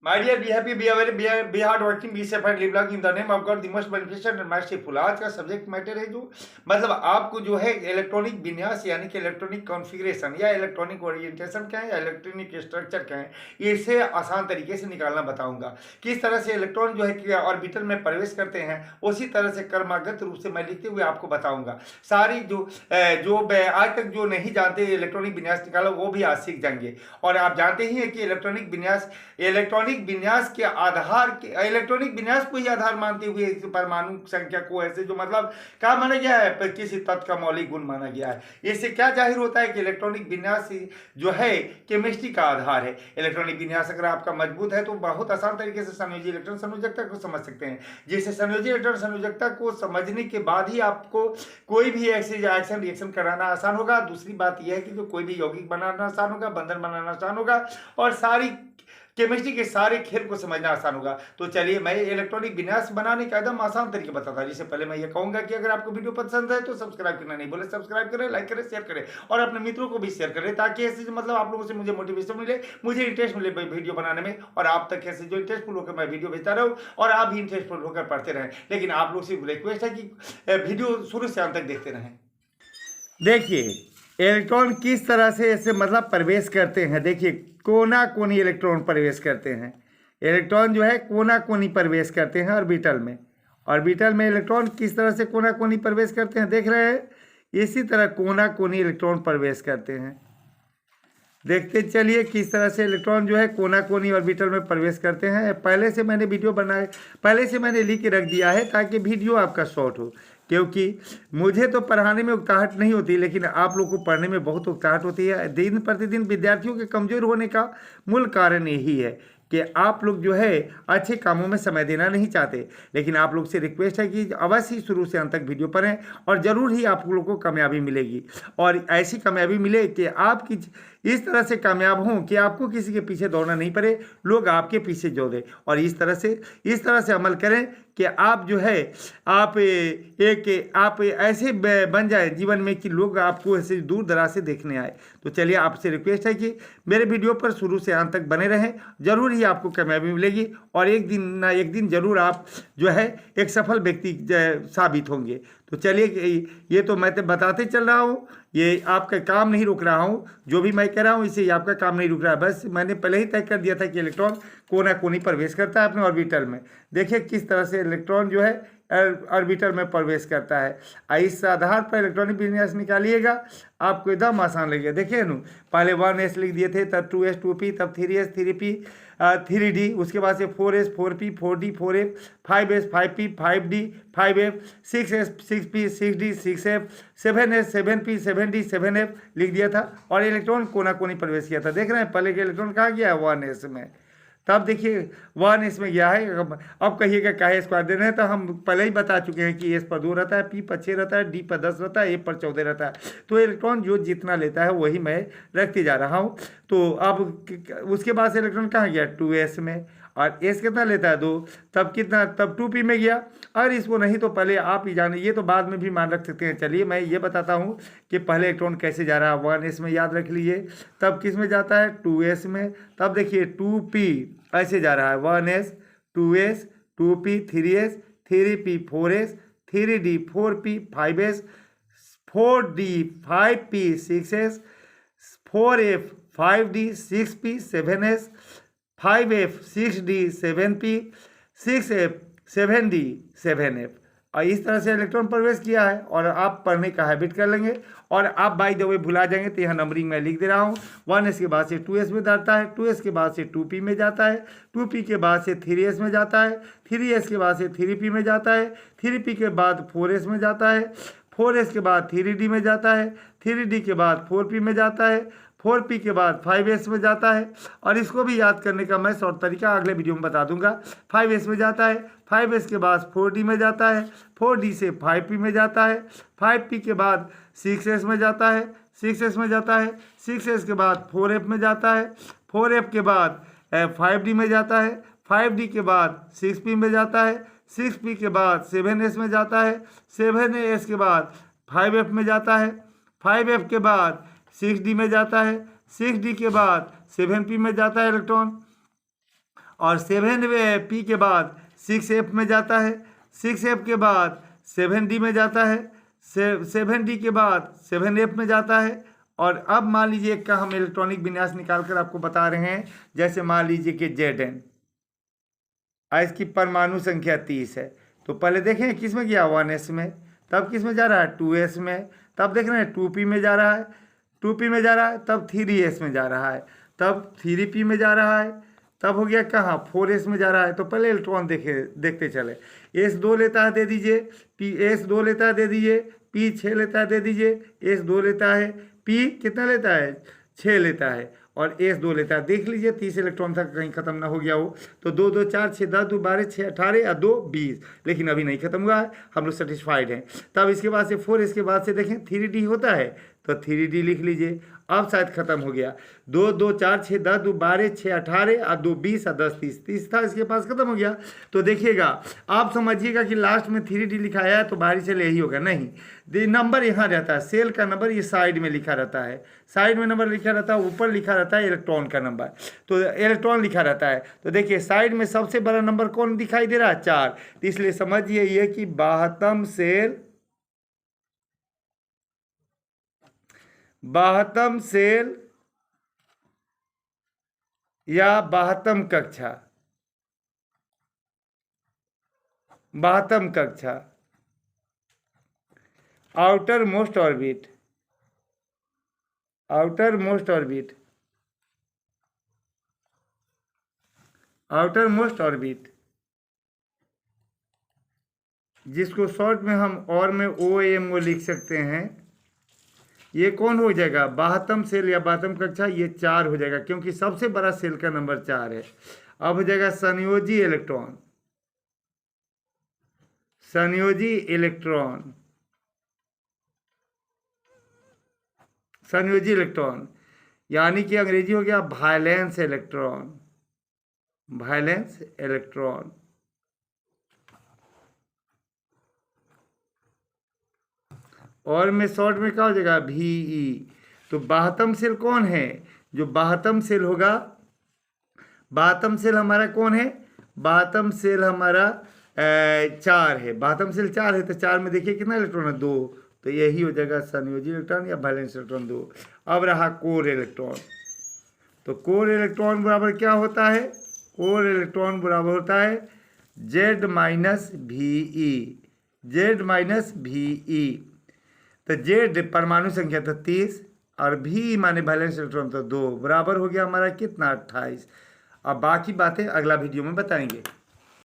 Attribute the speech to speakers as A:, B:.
A: My dear, be happy, be aware, be hardworking, be safe and live long in the name of God, the most beneficent and merciful। आज का subject matter है जो मतलब आपको जो है electronic विन्यास यानी कि इलेक्ट्रॉनिक कॉन्फ़िगरेशन या इलेक्ट्रॉनिक ओरिएंटेशन क्या है या इलेक्ट्रॉनिक स्ट्रक्चर क्या है, इसे आसान तरीके से निकालना बताऊंगा। किस तरह से इलेक्ट्रॉन जो है कि ऑर्बिटल में प्रवेश करते हैं, उसी तरह से क्रमागत रूप से मैं लिखते हुए आपको बताऊंगा। सारी जो आज तक जो नहीं जानते इलेक्ट्रॉनिक विन्यास निकालो वो भी आज सीख जाएंगे। और आप जानते ही हैं कि इलेक्ट्रॉनिक विन्यास के आधार के इलेक्ट्रॉनिक विन्यास को ही आधार मानते हुए परमाणु संख्या को ऐसे जो मतलब क्या माना गया है, किसी तत्व का मौलिक गुण माना गया है। इससे क्या जाहिर होता है कि इलेक्ट्रॉनिक विन्यास जो है केमिस्ट्री का आधार है। इलेक्ट्रॉनिक विन्यास अगर आपका मजबूत है तो बहुत आसान तरीके से संयोजी इलेक्ट्रॉन संयोजकता को समझ सकते हैं। जिससे संयोजी इलेक्ट्रॉन संयोजकता को समझने के बाद ही आपको कोई भी एक्शन रिएक्शन कराना आसान होगा। दूसरी बात यह है कि जो कोई भी यौगिक बनाना आसान होगा, बंधन बनाना आसान होगा और सारी केमिस्ट्री के सारे खेल को समझना आसान होगा। तो चलिए मैं इलेक्ट्रॉनिक विन्यास बनाने का एकदम आसान तरीके बताता हूँ। जिससे पहले मैं ये कहूंगा कि अगर आपको वीडियो पसंद है तो सब्सक्राइब करना नहीं बोले, सब्सक्राइब करें, लाइक करें, शेयर करें और अपने मित्रों को भी शेयर करें, ताकि ऐसे मतलब आप लोगों से मुझे मोटिवेशन मिले, मुझे इंटरेस्ट मिले वीडियो बनाने में और आप तक ऐसे जो इंटरेस्टफुल होकर मैं वीडियो भेजता रहूँ और आप भी इंटरेस्टफुल होकर पढ़ते रहें। लेकिन आप लोग से रिक्वेस्ट है कि वीडियो शुरू से अंत तक देखते रहें। देखिए इलेक्ट्रॉन किस तरह से ऐसे मतलब प्रवेश करते हैं। देखिए कोना कोनी इलेक्ट्रॉन प्रवेश करते हैं। इलेक्ट्रॉन जो है कोना कोनी प्रवेश करते हैं ऑर्बिटल में। ऑर्बिटल में इलेक्ट्रॉन किस तरह से कोना कोनी प्रवेश करते हैं देख रहे हैं। इसी तरह कोना कोनी इलेक्ट्रॉन प्रवेश करते हैं। देखते चलिए किस तरह से इलेक्ट्रॉन जो है कोना कोनी ऑर्बिटल में प्रवेश करते हैं। पहले से मैंने वीडियो बनाए, पहले से मैंने लिख के रख दिया है ताकि वीडियो आपका शॉर्ट हो, क्योंकि मुझे तो पढ़ाने में उकताहट नहीं होती, लेकिन आप लोग को पढ़ने में बहुत उकताहट होती है। दिन प्रतिदिन विद्यार्थियों के कमज़ोर होने का मूल कारण यही है कि आप लोग जो है अच्छे कामों में समय देना नहीं चाहते। लेकिन आप लोग से रिक्वेस्ट है कि अवश्य ही शुरू से अंत तक वीडियो पढ़ें और ज़रूर ही आप लोग को कामयाबी मिलेगी। और ऐसी कामयाबी मिले कि आपकी इस तरह से कामयाब हों कि आपको किसी के पीछे दौड़ना नहीं पड़े, लोग आपके पीछे दौड़े। और इस तरह से अमल करें कि आप जो है आप ऐसे बन जाए जीवन में कि लोग आपको ऐसे दूर दराज से देखने आए। तो चलिए आपसे रिक्वेस्ट है कि मेरे वीडियो पर शुरू से अंत तक बने रहें, जरूर ही आपको कामयाबी मिलेगी और एक दिन ना एक दिन जरूर आप जो है एक सफल व्यक्ति साबित होंगे। तो चलिए ये तो मैं तो बताते चल रहा हूँ, ये आपका काम नहीं रुक रहा हूँ। जो भी मैं कह रहा हूँ इससे आपका काम नहीं रुक रहा है। बस मैंने पहले ही तय कर दिया था कि इलेक्ट्रॉन कोना कोनी प्रवेश करता है अपने ऑर्बिटल में। देखिए किस तरह से इलेक्ट्रॉन जो है ऑर्बिटल में प्रवेश करता है। इस आधार पर इलेक्ट्रॉनिक विन्यास निकालिएगा, आपको एकदम आसान लगेगा। देखिए न, पहले 1s लिख दिए थे, तब 2s 2p, तब 3s 3p 3d, उसके बाद से 4s 4p 4d 4f, 5s 5p 5d 5f, 6s 6p 6d 6f, 7s 7p 7d 7f लिख दिया था और इलेक्ट्रॉन कोना कोनी प्रवेश किया था। देख रहे हैं पहले के इलेक्ट्रॉन कहाँ गया है 1s में, तब देखिए 1s में गया है। अब कहिएगा काहे स्क्वायर दे रहे हैं, तो हम पहले ही बता चुके हैं कि s पर 2 रहता है, p पर 6 रहता है, d पर 10 रहता है, a पर 14 रहता है। तो इलेक्ट्रॉन जो जितना लेता है वही मैं रखते जा रहा हूँ। तो अब उसके बाद से इलेक्ट्रॉन कहाँ गया 2s में, और s कितना लेता है 2, तब कितना, तब 2p में गया। और इसको नहीं तो पहले आप ही जाने, ये तो बाद में भी मान रख सकते हैं। चलिए मैं ये बताता हूँ कि पहले इलेक्ट्रॉन कैसे जा रहा है। 1s में याद रख लीजिए, तब किस में जाता है 2s में, तब देखिए 2p ऐसे जा रहा है 1s 2s 2p 3s 3p 4s 3d 4p 5s 4d 5p 6s 4f 5d 6p 7s 5f 6d 7p 6f 7d 7f। और इस तरह से इलेक्ट्रॉन प्रवेश किया है और आप पढ़ने का हैबिट कर लेंगे और आप बाय द वे भुला जाएंगे। तो यहाँ नंबरिंग मैं लिख दे रहा हूँ। 1s के बाद से 2s में जाता है, 2s के बाद से 2p में जाता है, 2p के बाद से 3s में जाता है, 3s के बाद से 3p में जाता है, 3p के बाद 4s में जाता है, 4s के बाद 3d में जाता है, 3d के बाद 4p में जाता है, 4p के बाद 5s में जाता है। और इसको भी याद करने का मैं शॉर्ट तरीका अगले वीडियो में बता दूंगा। 5s में जाता है, 5s के बाद 4d में जाता है, 4d से 5p में जाता है, 5p के बाद 6s में जाता है, 6s में जाता है, 6s के बाद 4f में जाता है, 4f के बाद 5d में जाता है, 5d के बाद 6p में जाता है, 6p के बाद 7s में जाता है, 7s के बाद 5f में जाता है, 5f के बाद 6d में जाता है, 6d के बाद 7p में जाता है इलेक्ट्रॉन। और 7p के बाद 6f में जाता है, 6f के बाद 7d में जाता है, 7d के बाद 7f में जाता है। और अब मान लीजिए का हम इलेक्ट्रॉनिक विन्यास निकाल कर आपको बता रहे हैं। जैसे मान लीजिए कि Zn, इसकी परमाणु संख्या 30 है, तो पहले देखें किस में गया 1s में, तब किस में जा रहा है 2s में, तब देख रहे हैं 2p में जा रहा है, 2p में जा रहा है, तब 3s में जा रहा है, तब 3p में जा रहा है, तब हो गया कहाँ 4s में जा रहा है। तो पहले इलेक्ट्रॉन देखते चले। s2 लेता है दे दीजिए, s2 लेता है दे दीजिए, p 6 लेता है दे दीजिए, s2 लेता है, p कितना लेता है 6 लेता है, और s2 लेता है। देख लीजिए 30 इलेक्ट्रॉन तक कहीं खत्म ना हो गया हो। तो 2 2 4 6 10 2 12 6 18 या 2 20, लेकिन अभी नहीं खत्म हुआ है, हम लोग सेटिस्फाइड हैं। तब इसके बाद से 4, इसके बाद से देखें 3d होता है, तो 3d लिख लीजिए। अब शायद खत्म हो गया। 2 2 4 6 10 2 12 6 18 और 2 20 और 10 30, 30 था इसके पास, खत्म हो गया। तो देखिएगा आप समझिएगा कि लास्ट में 3d लिखाया है तो बाहरी से यही होगा, नहीं, नंबर यहाँ रहता है, सेल का नंबर ये साइड में लिखा रहता है, साइड में नंबर लिखा रहता है, ऊपर लिखा रहता है इलेक्ट्रॉन का नंबर, तो इलेक्ट्रॉन लिखा रहता है। तो देखिए साइड में सबसे बड़ा नंबर कौन दिखाई दे रहा है 4, तो इसलिए समझिए ये कि 72 सेल या 72 कक्षा, 72 कक्षा outer most orbit, outer most orbit, outer most orbit, जिसको शॉर्ट में हम और में OMO लिख सकते हैं। ये कौन हो जाएगा 72 सेल या 72 कक्षा, ये 4 हो जाएगा क्योंकि सबसे बड़ा सेल का नंबर 4 है। अब हो जाएगा संयोजी इलेक्ट्रॉन, संयोजी इलेक्ट्रॉन, संयोजी इलेक्ट्रॉन, यानी कि अंग्रेजी हो गया वायलेंस इलेक्ट्रॉन, वायलेंस इलेक्ट्रॉन। और में शॉर्ट में क्या हो जाएगा VE। तो 72 सेल कौन है, जो 72 सेल होगा, 72 सेल हमारा कौन है, 72 सेल हमारा 4 है, 72 सेल 4 है, तो 4 में देखिए कितना इलेक्ट्रॉन है 2, तो यही हो जाएगा संयोजी इलेक्ट्रॉन या वैलेंस इलेक्ट्रॉन 2। अब रहा कोर इलेक्ट्रॉन, तो कोर इलेक्ट्रॉन बराबर क्या होता है, कोर इलेक्ट्रॉन बराबर होता है Z minus VE, Z minus VE। तो Z परमाणु संख्या तो 30 और V माने वैलेंस इलेक्ट्रॉन तो 2, बराबर हो गया हमारा कितना 28। अब बाकी बातें अगला वीडियो में बताएंगे।